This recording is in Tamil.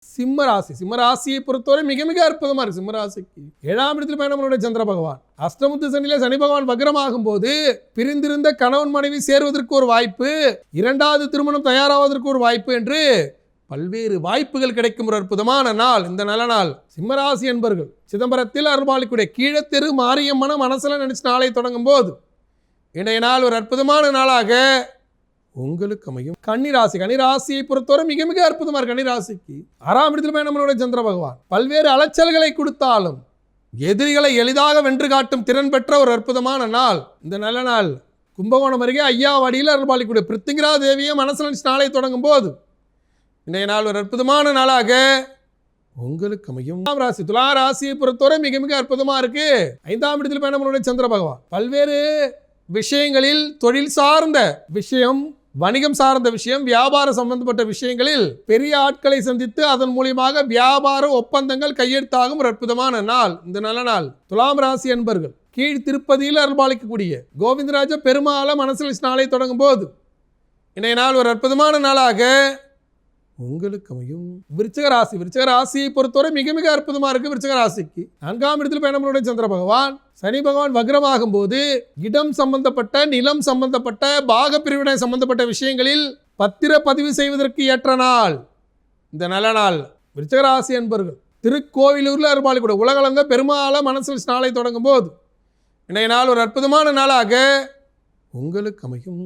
சிம்ம ராசியை பொறுத்தவரை மிக மிக அற்புதமா இருக்கு. சிம்ம ராசிக்கு 7ஆம் இடத்தில் பயணம் சந்திர பகவான். அஷ்டமத்து சனியில சனி பகவான் வக்ரமாகும் போது பிரிந்திருந்த கணவன் மனைவி சேருவதற்கு ஒரு வாய்ப்பு, 2வது திருமணம் தயாராவதற்கு ஒரு வாய்ப்பு என்று பல்வேறு வாய்ப்புகள் கிடைக்கும் ஒரு அற்புதமான நாள் இந்த நல்ல நாள். சிம்மராசி என்பர்கள் சிதம்பரத்தில் அருள்பாலிக்கூடிய கீழத்தெரு மாரியம்மன மனசுல நினைச்சு நாளை தொடங்கும் போது இன்றைய நாள் ஒரு அற்புதமான நாளாக உங்களுக்கு அமையும். கன்னிராசியை பொறுத்தவரை மிக மிக அற்புதமா இருக்கு. கன்னிராசிக்கு 6ஆம் இடத்தில் பயணம் சந்திர பகவான் பல்வேறு அலைச்சல்களை கொடுத்தாலும் எதிரிகளை எளிதாக வென்று காட்டும் திறன் பெற்ற ஒரு அற்புதமான நாள் இந்த நல்ல நாள். கும்பகோணம் அருகே ஐயாவாடியில் அருள்பாலிக்கூடிய பிருத்திங்கிரா தேவியை மனசுல நினைச்சு நாளை தொடங்கும் போது இன்றைய நாள் ஒரு அற்புதமான நாளாக உங்களுக்கு அமையும். துலா ராசியை பொறுத்தவரை மிக மிக அற்புதமா இருக்கு. 5ஆம் இடத்தில் பயணம் சந்திர பகவான் பல்வேறு விஷயங்களில் தொழில் சார்ந்த விஷயம், வணிகம் சார்ந்த விஷயம், வியாபார சம்பந்தப்பட்ட விஷயங்களில் பெரிய ஆட்களை சந்தித்து அதன் மூலியமாக வியாபார ஒப்பந்தங்கள் கையெழுத்தாகும் ஒரு அற்புதமான நாள் இந்த நல்ல நாள். துலாம் ராசி அன்பர்கள் கீழ் திருப்பதியில் அருள்பாலிக்கக்கூடிய கோவிந்தராஜ பெருமாளை மனசில் நாளை தொடங்கும் போது இன்றைய நாள் ஒரு அற்புதமான நாளாக உங்களுக்கு அமையும். விருச்சிக ராசியை பொறுத்தவரை மிக மிக அற்புதமா இருக்கு. விருச்சிக ராசிக்கு 4ஆம் இடத்தில் பயணம் சந்திர பகவான் சனி பகவான் வக்ரமாகும் போது இடம் சம்பந்தப்பட்ட, நிலம் சம்பந்தப்பட்ட, பாக பிரிவினை சம்பந்தப்பட்ட விஷயங்களில் பத்திரப்பதிவு செய்வதற்கு ஏற்ற நாள் இந்த நல்ல நாள். விருச்சிக ராசி என்பர்கள் திருக்கோவிலூர்ல அருள்பாலிக்கூடிய உலகளந்த பெருமாளை மனசில் நாளை தொடங்கும் போது இன்றைய நாள் ஒரு அற்புதமான நாளாக உங்களுக்கு அமையும்.